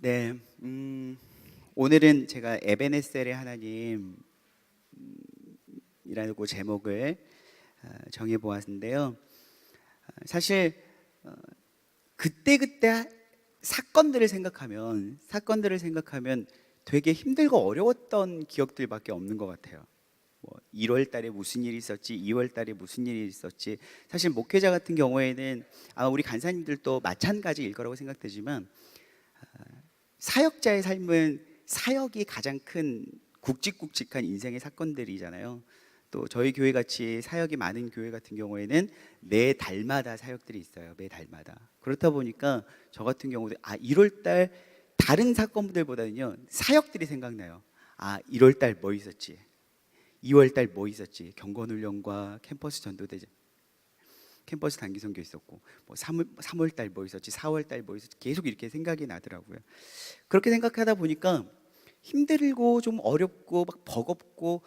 네, 오늘은 제가 에베네셀의 하나님이라고 제목을 정해 보았는데요. 사실 그때그때 사건들을 생각하면 되게 힘들고 어려웠던 기억들밖에 없는 것 같아요. 뭐 1월 달에 무슨 일이 있었지, 2월 달에 무슨 일이 있었지. 사실 목회자 같은 경우에는 아마 우리 간사님들도 마찬가지일 거라고 생각되지만, 사역자의 삶은 사역이 가장 큰 굵직굵직한 인생의 사건들이잖아요. 또 저희 교회 같이 사역이 많은 교회 같은 경우에는 매 달마다 사역들이 있어요. 매 달마다. 그렇다 보니까 저 같은 경우도 1월 달 다른 사건들보다는요 사역들이 생각나요. 1월 달 뭐 있었지, 2월 달 뭐 있었지, 경건훈련과 캠퍼스 전도대전, 캠퍼스 단기 선교 있었고, 뭐 3월 달 뭐 있었지, 4월 달 뭐 있었지, 계속 이렇게 생각이 나더라고요. 그렇게 생각하다 보니까 힘들고 좀 어렵고 막 버겁고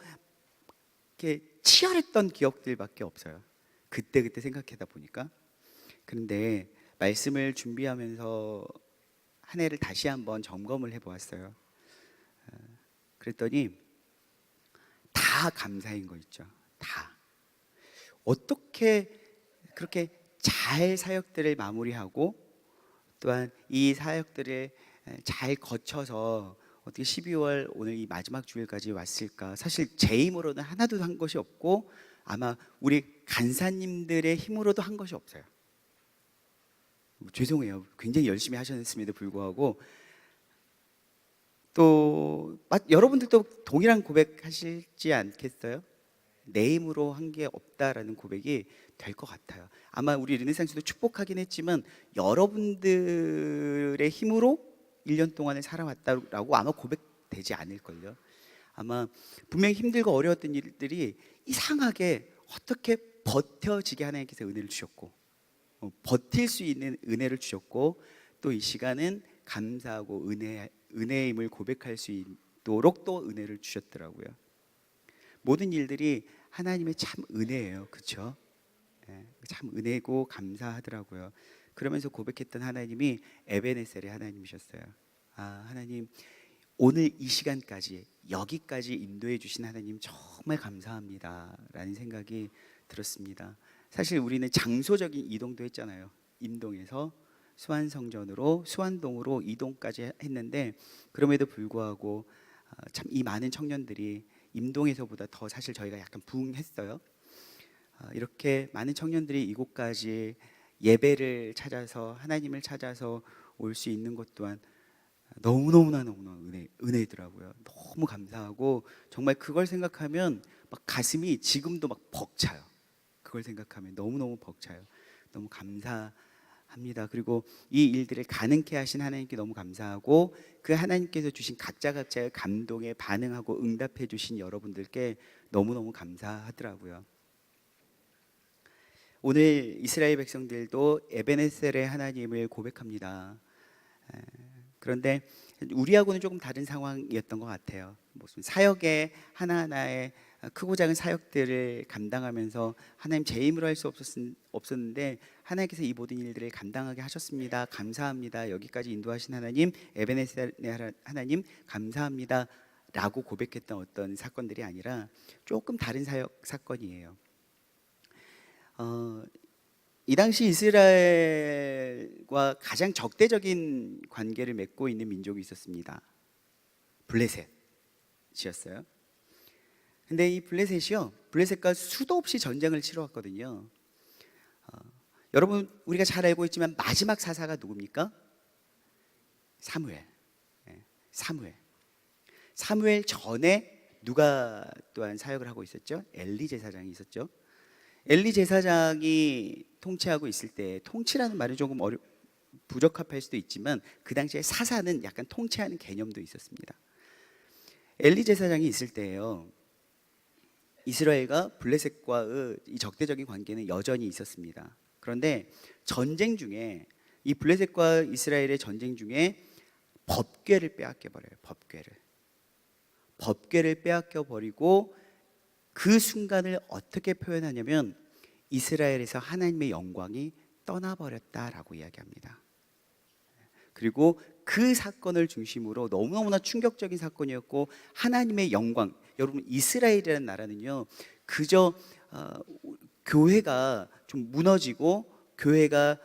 이렇게 치열했던 기억들밖에 없어요. 그때 생각하다 보니까. 그런데 말씀을 준비하면서 한 해를 다시 한번 점검을 해보았어요. 그랬더니 다 감사인 거 있죠. 다. 어떻게 그렇게 잘 사역들을 마무리하고, 또한 이 사역들을 잘 거쳐서 어떻게 12월 오늘 이 마지막 주일까지 왔을까? 사실 제 힘으로는 하나도 한 것이 없고, 아마 우리 간사님들의 힘으로도 한 것이 없어요. 죄송해요. 굉장히 열심히 하셨음에도 불구하고. 또 여러분들도 동일한 고백하실지 않겠어요? 내 힘으로 한 게 없다라는 고백이 될 것 같아요. 아마 우리 르네상스도 축복하긴 했지만 여러분들의 힘으로 1년 동안을 살아왔다라고 아마 고백되지 않을걸요. 아마 분명히 힘들고 어려웠던 일들이 이상하게 어떻게 버텨지게 하나님께서 은혜를 주셨고, 버틸 수 있는 은혜를 주셨고, 또 이 시간은 감사하고 은혜임을 고백할 수 있도록 또 은혜를 주셨더라고요. 모든 일들이 하나님의 참 은혜예요. 그렇죠? 참 은혜고 감사하더라고요. 그러면서 고백했던 하나님이 에베네셀의 하나님이셨어요. 하나님, 오늘 이 시간까지 여기까지 인도해 주신 하나님 정말 감사합니다 라는 생각이 들었습니다. 사실 우리는 장소적인 이동도 했잖아요. 임동에서 수안동으로 이동까지 했는데, 그럼에도 불구하고 참 이 많은 청년들이 임동에서보다 더 사실 저희가 약간 부응했어요. 이렇게 많은 청년들이 이곳까지 예배를 찾아서 하나님을 찾아서 올 수 있는 것 또한 너무나 은혜더라고요. 너무 감사하고, 정말 그걸 생각하면 막 가슴이 지금도 막 벅차요. 그걸 생각하면 너무너무 벅차요. 너무 감사합니다. 그리고 이 일들을 가능케 하신 하나님께 너무 감사하고, 그 하나님께서 주신 각자의 감동에 반응하고 응답해 주신 여러분들께 너무너무 감사하더라고요. 오늘 이스라엘 백성들도 에베네셀의 하나님을 고백합니다. 그런데 우리하고는 조금 다른 상황이었던 것 같아요. 무슨 사역의 하나하나의 크고 작은 사역들을 감당하면서 하나님 제 힘으로 할 수 없었는데 하나님께서 이 모든 일들을 감당하게 하셨습니다. 감사합니다. 여기까지 인도하신 하나님, 에베네셀의 하나님 감사합니다 라고 고백했던 어떤 사건들이 아니라 조금 다른 사건이에요. 이 당시 이스라엘과 가장 적대적인 관계를 맺고 있는 민족이 있었습니다. 블레셋이었어요. 근데 이 블레셋과 수도 없이 전쟁을 치러왔거든요. 여러분, 우리가 잘 알고 있지만 마지막 사사가 누굽니까? 사무엘. 사무엘 전에 누가 또한 사역을 하고 있었죠? 엘리 제사장이 있었죠. 엘리 제사장이 통치하고 있을 때, 통치라는 말이 조금 부적합할 수도 있지만 그 당시에 사사는 약간 통치하는 개념도 있었습니다. 엘리 제사장이 있을 때예요, 이스라엘과 블레셋과의 이 적대적인 관계는 여전히 있었습니다. 그런데 전쟁 중에, 이 블레셋과 이스라엘의 전쟁 중에 법궤를 빼앗겨 버려요. 법궤를 빼앗겨 버리고, 그 순간을 어떻게 표현하냐면 이스라엘에서 하나님의 영광이 떠나버렸다라고 이야기합니다. 그리고 그 사건을 중심으로 너무너무나 충격적인 사건이었고, 하나님의 영광, 여러분 이스라엘이라는 나라는요 그저 교회가 좀 무너지고 교회가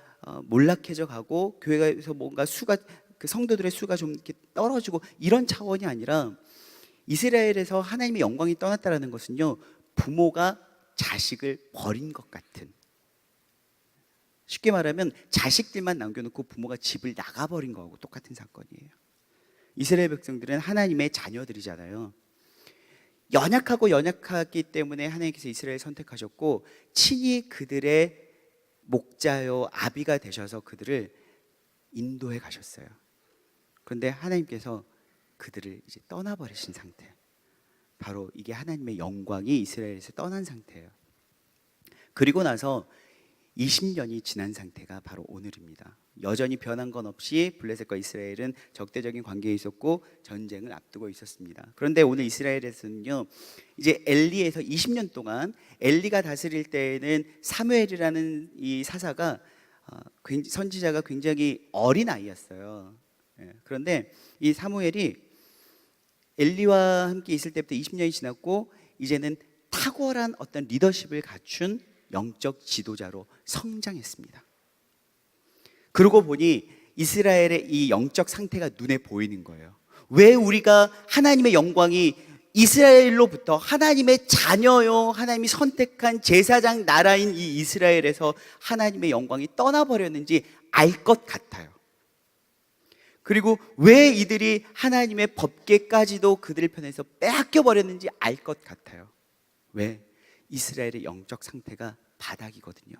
몰락해져 가고 교회에서 뭔가 수가, 그 성도들의 수가 좀 이렇게 떨어지고 이런 차원이 아니라, 이스라엘에서 하나님의 영광이 떠났다라는 것은요 부모가 자식을 버린 것 같은, 쉽게 말하면 자식들만 남겨놓고 부모가 집을 나가버린 거하고 똑같은 사건이에요. 이스라엘 백성들은 하나님의 자녀들이잖아요. 연약하고 연약하기 때문에 하나님께서 이스라엘을 선택하셨고 친히 그들의 목자요 아비가 되셔서 그들을 인도해 가셨어요. 그런데 하나님께서 그들을 이제 떠나버리신 상태, 바로 이게 하나님의 영광이 이스라엘에서 떠난 상태예요. 그리고 나서 20년이 지난 상태가 바로 오늘입니다. 여전히 변한 건 없이 블레셋과 이스라엘은 적대적인 관계에 있었고 전쟁을 앞두고 있었습니다. 그런데 오늘 이스라엘에서는요 이제 엘리에서 20년 동안, 엘리가 다스릴 때에는 사무엘이라는 이 사사가 선지자가 굉장히 어린 아이였어요. 그런데 이 사무엘이 엘리와 함께 있을 때부터 20년이 지났고 이제는 탁월한 어떤 리더십을 갖춘 영적 지도자로 성장했습니다. 그러고 보니 이스라엘의 이 영적 상태가 눈에 보이는 거예요. 왜 우리가 하나님의 영광이 이스라엘로부터, 하나님의 자녀요 하나님이 선택한 제사장 나라인 이 이스라엘에서 하나님의 영광이 떠나버렸는지 알 것 같아요. 그리고 왜 이들이 하나님의 법궤까지도 그들 편에서 빼앗겨 버렸는지 알 것 같아요. 왜? 이스라엘의 영적 상태가 바닥이거든요.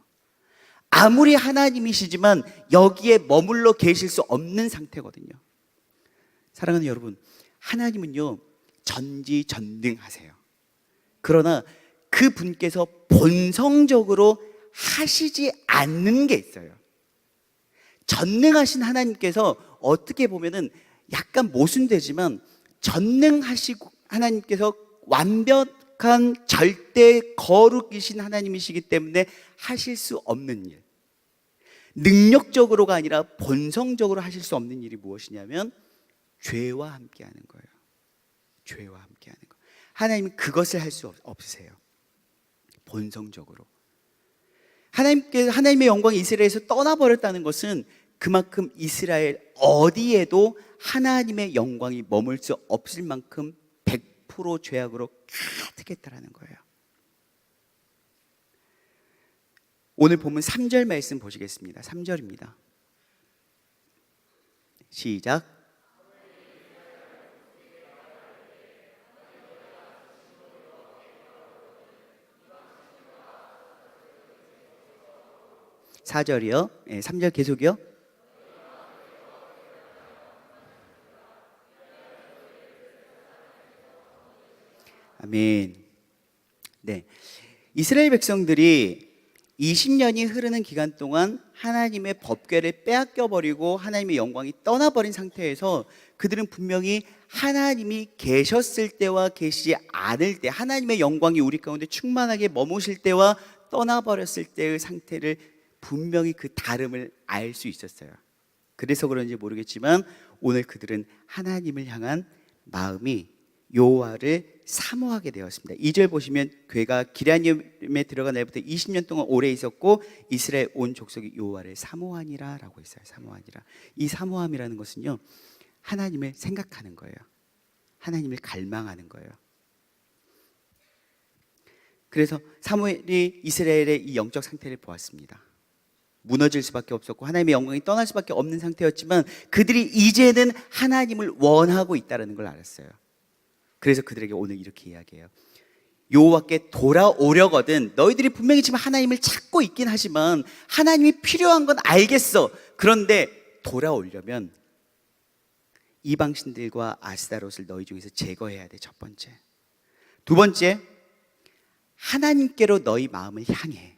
아무리 하나님이시지만 여기에 머물러 계실 수 없는 상태거든요. 사랑하는 여러분, 하나님은요 전지전능하세요. 그러나 그 분께서 본성적으로 하시지 않는 게 있어요. 전능하신 하나님께서 어떻게 보면은 약간 모순되지만, 전능하시고 하나님께서 완벽한 절대 거룩이신 하나님이시기 때문에 하실 수 없는 일, 능력적으로가 아니라 본성적으로 하실 수 없는 일이 무엇이냐면 죄와 함께하는 거예요. 죄와 함께하는 거. 하나님은 그것을 할 수 없으세요. 본성적으로. 하나님의 영광이 이스라엘에서 떠나버렸다는 것은 그만큼 이스라엘 어디에도 하나님의 영광이 머물 수 없을 만큼 100% 죄악으로 가득했다라는 거예요. 오늘 본문 3절 말씀 보시겠습니다. 3절입니다. 시작. (4절이요) 네, 3절 계속이요. 아멘. 네, 이스라엘 백성들이 20년이 흐르는 기간 동안 하나님의 법궤를 빼앗겨 버리고 하나님의 영광이 떠나버린 상태에서 그들은 분명히 하나님이 계셨을 때와 계시지 않을 때, 하나님의 영광이 우리 가운데 충만하게 머무실 때와 떠나버렸을 때의 상태를 분명히 그 다름을 알 수 있었어요. 그래서 그런지 모르겠지만 오늘 그들은 하나님을 향한 마음이 여호와를 사모하게 되었습니다. 2절 보시면 괴가 기럇임에 들어간 날부터 20년 동안 오래 있었고 이스라엘 온 족속이 여호와를 사모하니라 라고 있어요. 사모하니라. 이 사모함이라는 것은요 하나님을 생각하는 거예요. 하나님을 갈망하는 거예요. 그래서 사무엘이 이스라엘의 이 영적 상태를 보았습니다. 무너질 수밖에 없었고 하나님의 영광이 떠날 수밖에 없는 상태였지만 그들이 이제는 하나님을 원하고 있다는 걸 알았어요. 그래서 그들에게 오늘 이렇게 이야기해요. 여호와께 돌아오려거든 너희들이 분명히 지금 하나님을 찾고 있긴 하지만 하나님이 필요한 건 알겠어. 그런데 돌아오려면 이방신들과 아스다롯을 너희 중에서 제거해야 돼. 첫 번째. 두 번째, 하나님께로 너희 마음을 향해.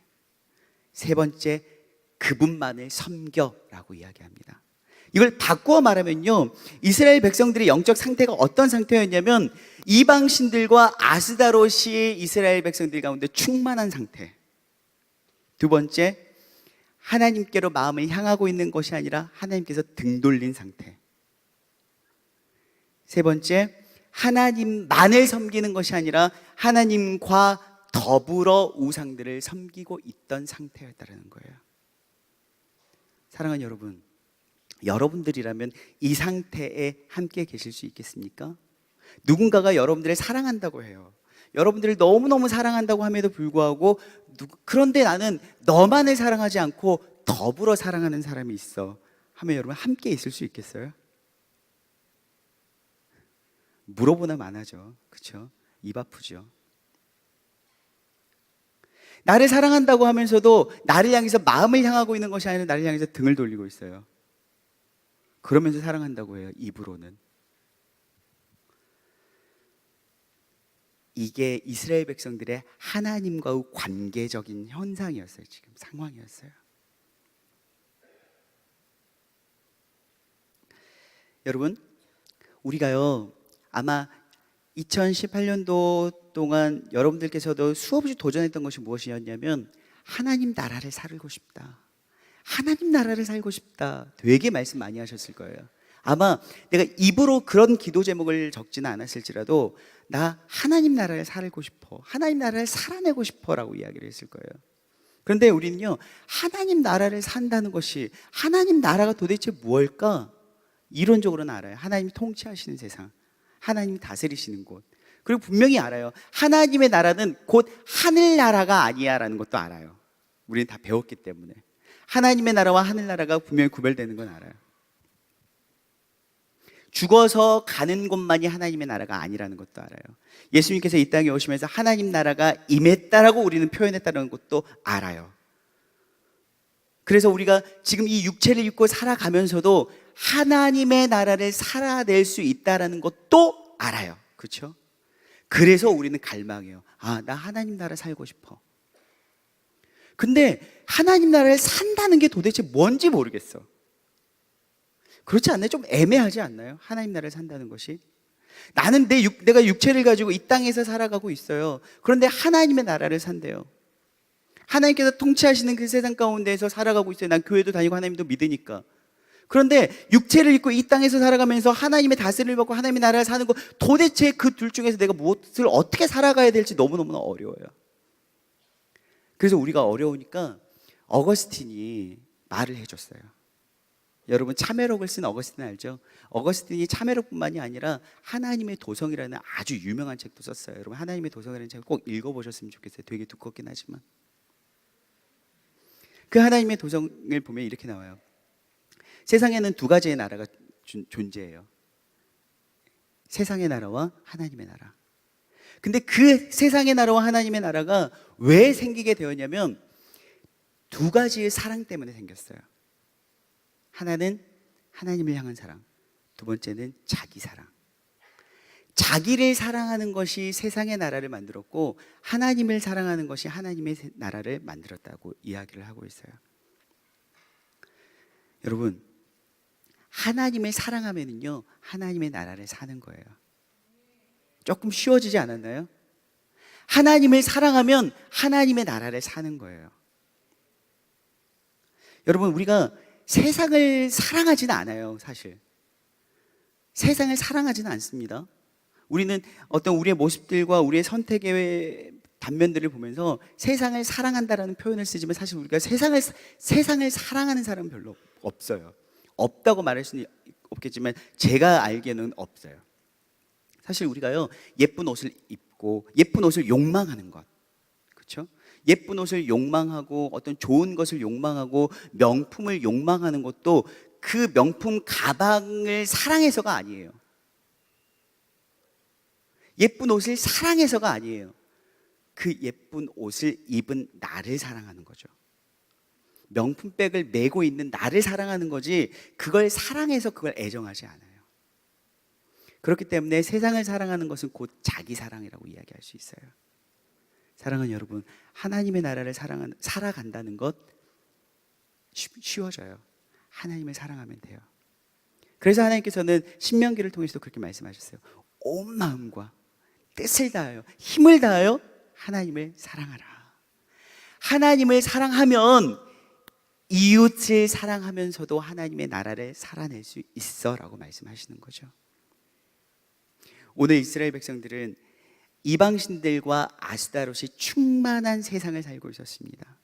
세 번째, 그분만을 섬겨라고 이야기합니다. 이걸 바꾸어 말하면요 이스라엘 백성들의 영적 상태가 어떤 상태였냐면 이방신들과 아스다롯이 이스라엘 백성들 가운데 충만한 상태. 두 번째, 하나님께로 마음을 향하고 있는 것이 아니라 하나님께서 등 돌린 상태. 세 번째, 하나님만을 섬기는 것이 아니라 하나님과 더불어 우상들을 섬기고 있던 상태였다는 거예요. 사랑하는 여러분, 여러분들이라면 이 상태에 함께 계실 수 있겠습니까? 누군가가 여러분들을 사랑한다고 해요. 여러분들을 너무너무 사랑한다고 함에도 불구하고 그런데 나는 너만을 사랑하지 않고 더불어 사랑하는 사람이 있어 하면 여러분 함께 있을 수 있겠어요? 물어보나 마나죠. 그렇죠? 입 아프죠. 나를 사랑한다고 하면서도 나를 향해서 마음을 향하고 있는 것이 아니라 나를 향해서 등을 돌리고 있어요. 그러면서 사랑한다고 해요. 입으로는. 이게 이스라엘 백성들의 하나님과의 관계적인 현상이었어요. 지금 상황이었어요. 여러분, 우리가요 아마 2018년도 동안 여러분들께서도 수없이 도전했던 것이 무엇이었냐면 하나님 나라를 살고 싶다. 하나님 나라를 살고 싶다. 되게 말씀 많이 하셨을 거예요. 아마 내가 입으로 그런 기도 제목을 적지는 않았을지라도 나 하나님 나라를 살고 싶어. 하나님 나라를 살아내고 싶어라고 이야기를 했을 거예요. 그런데 우리는요 하나님 나라를 산다는 것이 하나님 나라가 도대체 무엇일까? 이론적으로는 알아요. 하나님이 통치하시는 세상, 하나님이 다스리시는 곳. 그리고 분명히 알아요. 하나님의 나라는 곧 하늘나라가 아니야라는 것도 알아요. 우리는 다 배웠기 때문에. 하나님의 나라와 하늘나라가 분명히 구별되는 건 알아요. 죽어서 가는 곳만이 하나님의 나라가 아니라는 것도 알아요. 예수님께서 이 땅에 오시면서 하나님 나라가 임했다라고 우리는 표현했다는 것도 알아요. 그래서 우리가 지금 이 육체를 입고 살아가면서도 하나님의 나라를 살아낼 수 있다는 것도 알아요. 그렇죠? 그래서 우리는 갈망해요. 아, 나 하나님 나라 살고 싶어. 근데 하나님 나라를 산다는 게 도대체 뭔지 모르겠어. 그렇지 않나요? 좀 애매하지 않나요? 하나님 나라를 산다는 것이. 나는 내가 육체를 가지고 이 땅에서 살아가고 있어요. 그런데 하나님의 나라를 산대요. 하나님께서 통치하시는 그 세상 가운데에서 살아가고 있어요. 난 교회도 다니고 하나님도 믿으니까. 그런데 육체를 입고 이 땅에서 살아가면서 하나님의 다스림을 받고 하나님의 나라를 사는 거, 도대체 그 둘 중에서 내가 무엇을 어떻게 살아가야 될지 너무너무 어려워요. 그래서 우리가 어려우니까 어거스틴이 말을 해줬어요. 여러분 참회록을 쓴 어거스틴 알죠? 어거스틴이 참회록뿐만이 아니라 하나님의 도성이라는 아주 유명한 책도 썼어요. 여러분 하나님의 도성이라는 책을 꼭 읽어보셨으면 좋겠어요. 되게 두껍긴 하지만 그 하나님의 도성을 보면 이렇게 나와요. 세상에는 두 가지의 나라가 존재해요. 세상의 나라와 하나님의 나라. 근데 그 세상의 나라와 하나님의 나라가 왜 생기게 되었냐면 두 가지의 사랑 때문에 생겼어요. 하나는 하나님을 향한 사랑, 두 번째는 자기 사랑. 자기를 사랑하는 것이 세상의 나라를 만들었고 하나님을 사랑하는 것이 하나님의 나라를 만들었다고 이야기를 하고 있어요. 여러분, 하나님을 사랑하면은요 하나님의 나라를 사는 거예요. 조금 쉬워지지 않았나요? 하나님을 사랑하면 하나님의 나라를 사는 거예요. 여러분, 우리가 세상을 사랑하지는 않아요. 사실 세상을 사랑하지는 않습니다. 우리는 어떤 우리의 모습들과 우리의 선택의 단면들을 보면서 세상을 사랑한다라는 표현을 쓰지만 사실 우리가 세상을 사랑하는 사람은 별로 없어요. 없다고 말할 수는 없겠지만 제가 알기에는 없어요. 사실 우리가요 예쁜 옷을 입고 예쁜 옷을 욕망하는 것, 그렇죠? 예쁜 옷을 욕망하고 어떤 좋은 것을 욕망하고 명품을 욕망하는 것도 그 명품 가방을 사랑해서가 아니에요. 예쁜 옷을 사랑해서가 아니에요. 그 예쁜 옷을 입은 나를 사랑하는 거죠. 명품백을 메고 있는 나를 사랑하는 거지 그걸 사랑해서 그걸 애정하지 않아요. 그렇기 때문에 세상을 사랑하는 것은 곧 자기 사랑이라고 이야기할 수 있어요. 사랑하는 여러분, 하나님의 나라를 살아간다는 것 쉬워져요. 하나님을 사랑하면 돼요. 그래서 하나님께서는 신명기를 통해서도 그렇게 말씀하셨어요. 온 마음과 뜻을 다하여 힘을 다하여 하나님을 사랑하라. 하나님을 사랑하면 이웃을 사랑하면서도 하나님의 나라를 살아낼 수 있어 라고 말씀하시는 거죠. 오늘 이스라엘 백성들은 이방신들과 아스다롯이 충만한 세상을 살고 있었습니다.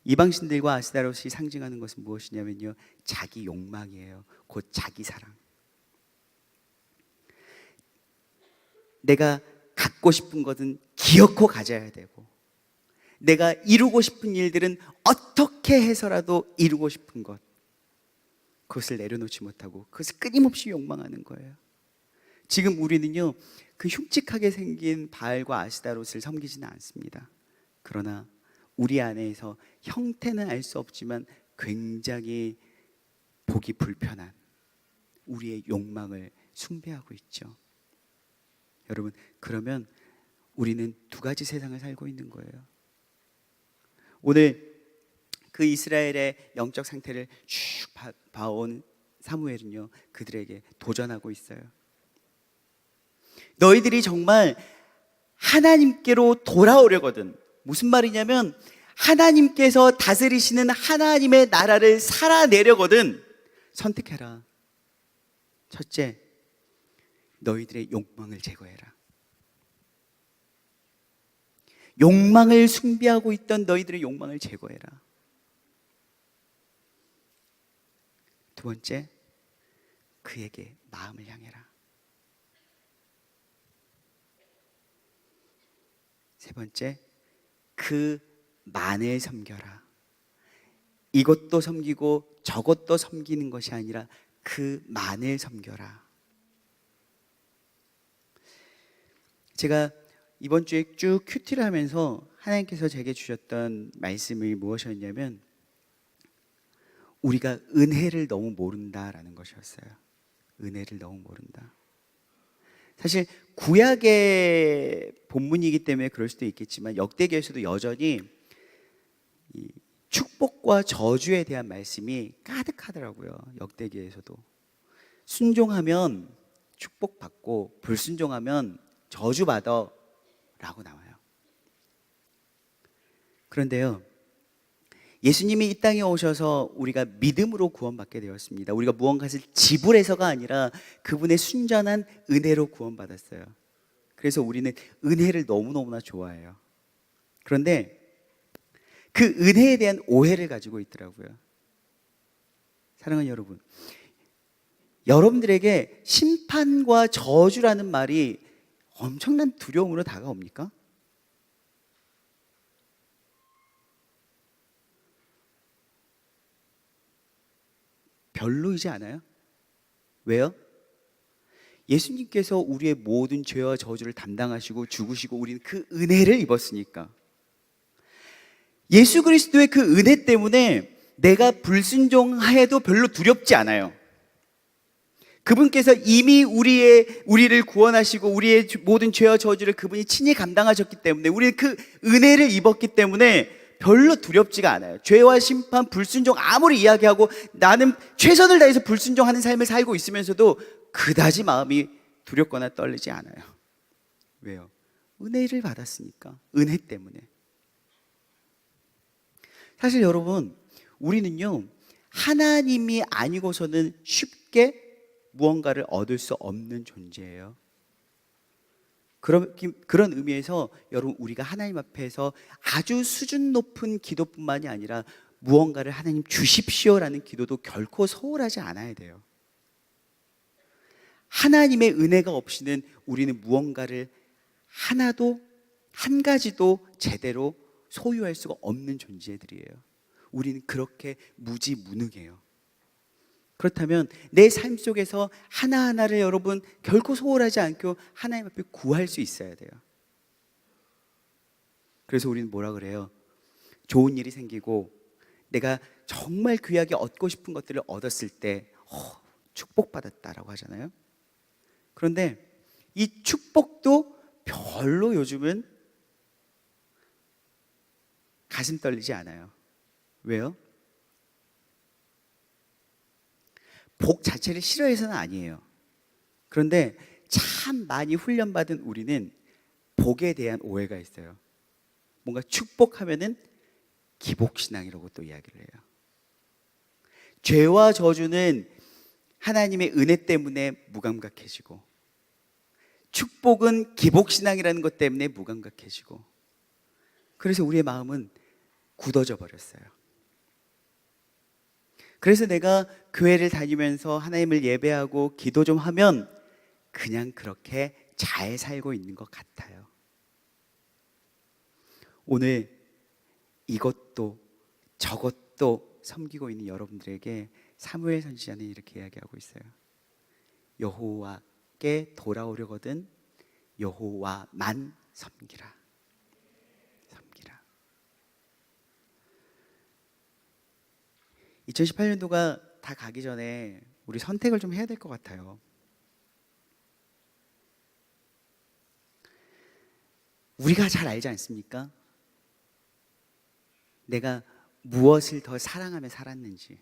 이방신들과 아스다롯이 상징하는 것은 무엇이냐면요, 자기 욕망이에요. 곧 자기 사랑. 내가 갖고 싶은 것은 기어코 가져야 되고, 내가 이루고 싶은 일들은 어떻게 해서라도 이루고 싶은 것, 그것을 내려놓지 못하고 그것을 끊임없이 욕망하는 거예요. 지금 우리는요, 그 흉측하게 생긴 바알과 아스다롯을 섬기지는 않습니다. 그러나 우리 안에서 형태는 알 수 없지만 굉장히 보기 불편한 우리의 욕망을 숭배하고 있죠. 여러분, 그러면 우리는 두 가지 세상을 살고 있는 거예요. 오늘 그 이스라엘의 영적 상태를 쭉 봐온 사무엘은요, 그들에게 도전하고 있어요. 너희들이 정말 하나님께로 돌아오려거든. 무슨 말이냐면 하나님께서 다스리시는 하나님의 나라를 살아내려거든 선택해라. 첫째, 너희들의 욕망을 제거해라. 욕망을 숭배하고 있던 너희들의 욕망을 제거해라. 두 번째, 그에게 마음을 향해라. 세 번째, 그 만을 섬겨라. 이것도 섬기고 저것도 섬기는 것이 아니라 그 만을 섬겨라. 제가 이번 주에 쭉 큐티를 하면서 하나님께서 제게 주셨던 말씀이 무엇이었냐면, 우리가 은혜를 너무 모른다라는 것이었어요. 은혜를 너무 모른다. 사실 구약의 본문이기 때문에 그럴 수도 있겠지만 역대기에서도 여전히 이 축복과 저주에 대한 말씀이 가득하더라고요. 역대기에서도 순종하면 축복받고 불순종하면 저주받아 라고 나와요. 그런데요, 예수님이 이 땅에 오셔서 우리가 믿음으로 구원받게 되었습니다. 우리가 무언가를 지불해서가 아니라 그분의 순전한 은혜로 구원받았어요. 그래서 우리는 은혜를 너무너무나 좋아해요. 그런데 그 은혜에 대한 오해를 가지고 있더라고요. 사랑하는 여러분, 여러분들에게 심판과 저주라는 말이 엄청난 두려움으로 다가옵니까? 별로이지 않아요? 왜요? 예수님께서 우리의 모든 죄와 저주를 담당하시고 죽으시고 우리는 그 은혜를 입었으니까. 예수 그리스도의 그 은혜 때문에 내가 불순종해도 별로 두렵지 않아요. 그분께서 이미 우리를 구원하시고 우리의 모든 죄와 저주를 그분이 친히 감당하셨기 때문에, 우리는 그 은혜를 입었기 때문에 별로 두렵지가 않아요. 죄와 심판, 불순종 아무리 이야기하고 나는 최선을 다해서 불순종하는 삶을 살고 있으면서도 그다지 마음이 두렵거나 떨리지 않아요. 왜요? 은혜를 받았으니까. 은혜 때문에. 사실 여러분, 우리는요, 하나님이 아니고서는 쉽게 무언가를 얻을 수 없는 존재예요. 그런 의미에서 여러분, 우리가 하나님 앞에서 아주 수준 높은 기도뿐만이 아니라 무언가를 하나님 주십시오라는 기도도 결코 소홀하지 않아야 돼요. 하나님의 은혜가 없이는 우리는 무언가를 하나도, 한 가지도 제대로 소유할 수가 없는 존재들이에요. 우리는 그렇게 무지무능해요. 그렇다면 내 삶 속에서 하나하나를 여러분 결코 소홀하지 않고 하나님 앞에 구할 수 있어야 돼요. 그래서 우리는 뭐라 그래요? 좋은 일이 생기고 내가 정말 귀하게 얻고 싶은 것들을 얻었을 때 축복받았다라고 하잖아요. 그런데 이 축복도 별로 요즘은 가슴 떨리지 않아요. 왜요? 복 자체를 싫어해서는 아니에요. 그런데 참 많이 훈련받은 우리는 복에 대한 오해가 있어요. 뭔가 축복하면은 기복신앙이라고 또 이야기를 해요. 죄와 저주는 하나님의 은혜 때문에 무감각해지고, 축복은 기복신앙이라는 것 때문에 무감각해지고, 그래서 우리의 마음은 굳어져 버렸어요. 그래서 내가 교회를 다니면서 하나님을 예배하고 기도 좀 하면 그냥 그렇게 잘 살고 있는 것 같아요. 오늘 이것도 저것도 섬기고 있는 여러분들에게 사무엘 선지자는 이렇게 이야기하고 있어요. 여호와께 돌아오려거든 여호와만 섬기라. 섬기라. 2018년도가 다 가기 전에 우리 선택을 좀 해야 될 것 같아요. 우리가 잘 알지 않습니까? 내가 무엇을 더 사랑하며 살았는지,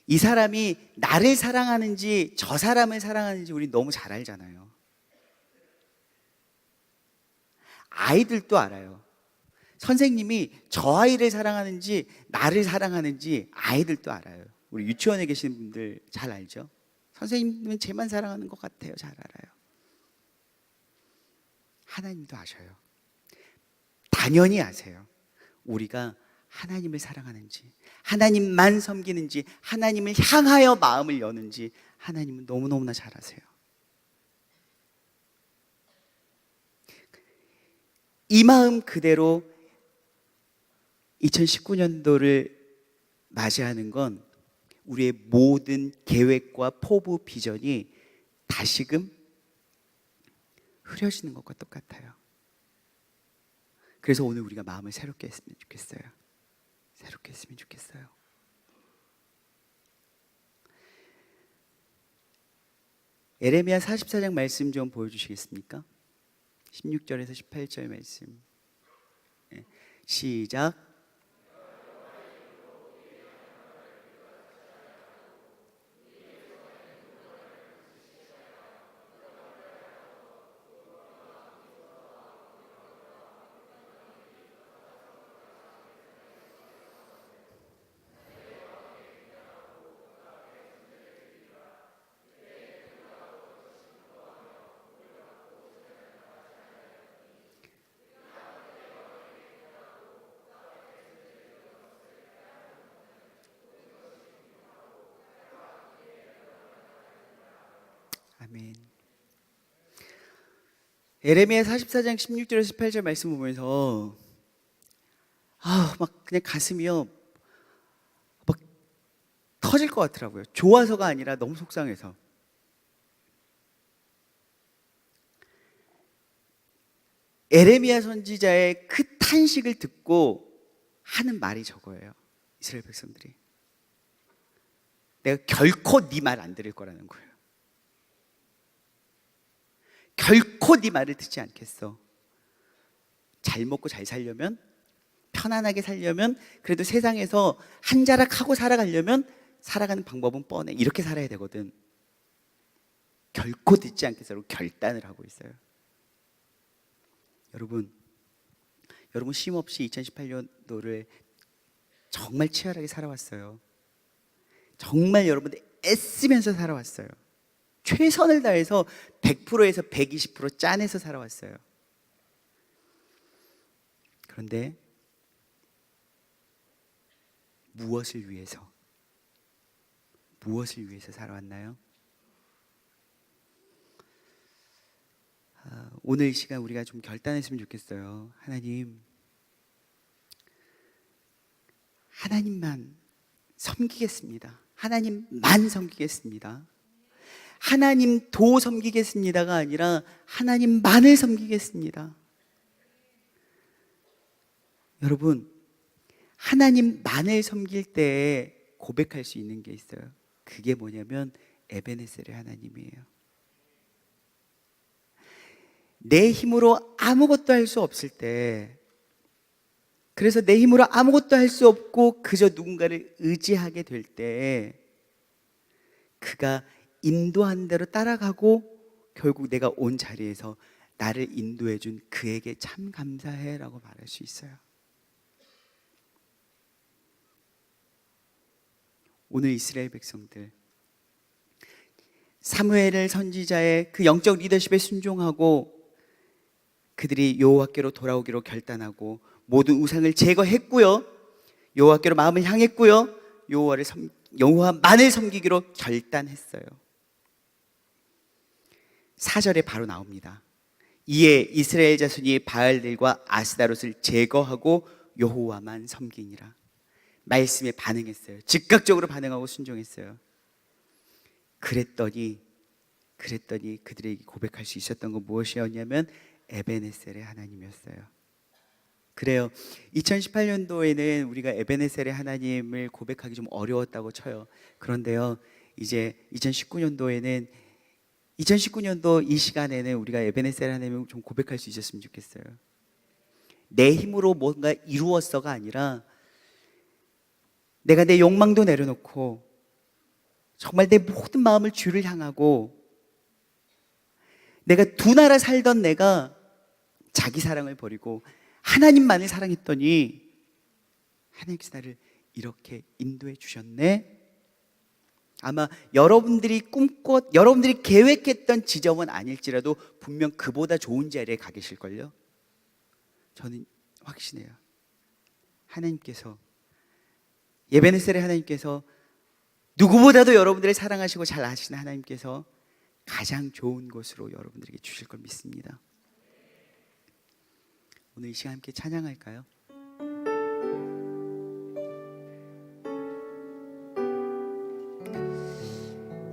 이 사람이 나를 사랑하는지 저 사람을 사랑하는지 우리 너무 잘 알잖아요. 아이들도 알아요. 선생님이 저 아이를 사랑하는지 나를 사랑하는지 아이들도 알아요. 우리 유치원에 계시는 분들 잘 알죠? 선생님은 쟤만 사랑하는 것 같아요. 잘 알아요. 하나님도 아셔요. 당연히 아세요. 우리가 하나님을 사랑하는지, 하나님만 섬기는지, 하나님을 향하여 마음을 여는지 하나님은 너무너무나 잘 아세요. 이 마음 그대로 2019년도를 맞이하는 건 우리의 모든 계획과 포부 비전이 다시금 흐려지는 것과 똑같아요. 그래서 오늘 우리가 마음을 새롭게 했으면 좋겠어요. 새롭게 했으면 좋겠어요. 에레미야 44장 말씀 좀 보여주시겠습니까? 16절에서 18절 말씀. 시작. 아멘. 에레미야 44장 16절에서 18절 말씀 보면서 막 그냥 가슴이요 막 터질 것 같더라고요. 좋아서가 아니라 너무 속상해서. 에레미야 선지자의 그 탄식을 듣고 하는 말이 저거예요. 이스라엘 백성들이. 내가 결코 네 말 안 들을 거라는 거예요. 결코 네 말을 듣지 않겠어. 잘 먹고 잘 살려면, 편안하게 살려면, 그래도 세상에서 한 자락 하고 살아가려면 살아가는 방법은 뻔해. 이렇게 살아야 되거든. 결코 듣지 않겠어라고 결단을 하고 있어요. 여러분 쉼없이 2018년도를 정말 치열하게 살아왔어요. 정말 여러분들 애쓰면서 살아왔어요. 최선을 다해서 100%에서 120% 짜내서 살아왔어요. 그런데 무엇을 위해서 살아왔나요? 오늘 이 시간 우리가 좀 결단했으면 좋겠어요. 하나님만 섬기겠습니다. 하나님만 섬기겠습니다. 하나님도 섬기겠습니다가 아니라 하나님만을 섬기겠습니다. 여러분, 하나님만을 섬길 때 고백할 수 있는 게 있어요. 그게 뭐냐면 에베네셀의 하나님이에요. 내 힘으로 아무것도 할 수 없을 때, 그래서 내 힘으로 아무것도 할 수 없고 그저 누군가를 의지하게 될 때, 그가 인도한 대로 따라가고 결국 내가 온 자리에서 나를 인도해 준 그에게 참 감사해 라고 말할 수 있어요. 오늘 이스라엘 백성들 사무엘 선지자의 그 영적 리더십에 순종하고 그들이 여호와께로 돌아오기로 결단하고 모든 우상을 제거했고요, 여호와께로 마음을 향했고요, 여호와만을 섬기기로 결단했어요. 4절에 바로 나옵니다. 이에 이스라엘 자손이 바알들과 아스다롯을 제거하고 여호와만 섬기니라. 말씀에 반응했어요. 즉각적으로 반응하고 순종했어요. 그랬더니 그들에게 고백할 수 있었던 건 무엇이었냐면 에베네셀의 하나님이었어요. 그래요. 2018년도에는 우리가 에베네셀의 하나님을 고백하기 좀 어려웠다고 쳐요. 그런데요, 이제 2019년도 이 시간에는 우리가 에베네셀 하나님을 좀 고백할 수 있었으면 좋겠어요. 내 힘으로 뭔가 이루었어가 아니라 내가 내 욕망도 내려놓고 정말 내 모든 마음을 주를 향하고, 내가 두 나라 살던 내가 자기 사랑을 버리고 하나님만을 사랑했더니 하나님께서 나를 이렇게 인도해 주셨네. 아마 여러분들이 계획했던 지점은 아닐지라도 분명 그보다 좋은 자리에 가 계실걸요. 저는 확신해요. 하나님께서, 에베네셀의 하나님께서, 누구보다도 여러분들을 사랑하시고 잘 아시는 하나님께서 가장 좋은 곳으로 여러분들에게 주실 걸 믿습니다. 오늘 이 시간 함께 찬양할까요?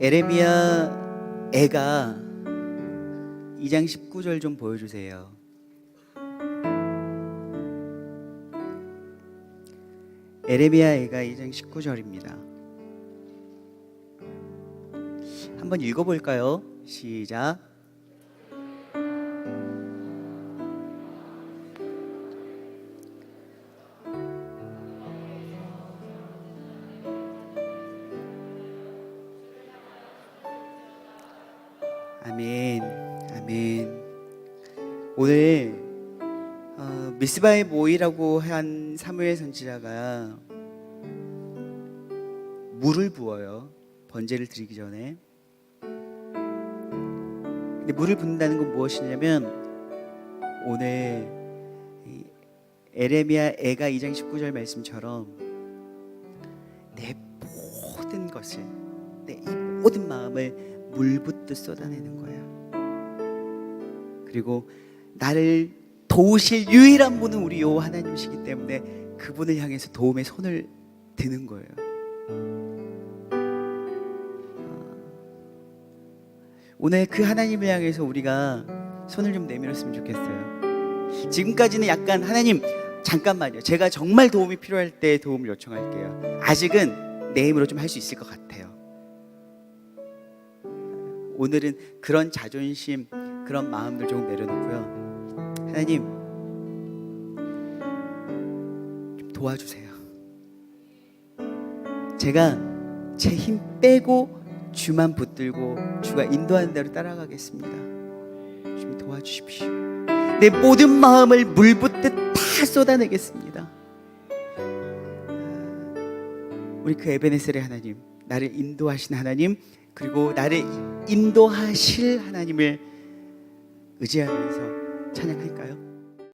에레미야 애가 2장 19절 좀 보여주세요. 에레미야 애가 2장 19절입니다. 한번 읽어볼까요? 시작. 아멘, 아멘. 오늘 미스바에 모이라고 한 사무엘 선지자가 물을 부어요. 번제를 드리기 전에. 근데 물을 붓는다는 건 무엇이냐면, 오늘 에레미야 애가 2장 19절 말씀처럼 내 모든 것을, 내 이 모든 마음을 물 붓듯 쏟아내는 거야. 그리고 나를 도우실 유일한 분은 우리 여호와 하나님이시기 때문에 그분을 향해서 도움의 손을 드는 거예요. 오늘 그 하나님을 향해서 우리가 손을 좀 내밀었으면 좋겠어요. 지금까지는 약간 하나님 잠깐만요, 제가 정말 도움이 필요할 때 도움을 요청할게요. 아직은 내 힘으로 좀 할 수 있을 것 같아요. 오늘은 그런 자존심, 그런 마음들 조금 내려놓고요, 하나님 좀 도와주세요. 제가 제 힘 빼고 주만 붙들고 주가 인도하는 대로 따라가겠습니다. 좀 도와주십시오. 내 모든 마음을 물 붓듯 다 쏟아내겠습니다. 우리 그 에베네셀의 하나님, 나를 인도하신 하나님, 그리고 나를 인도하실 하나님을 의지하면서 찬양할까요?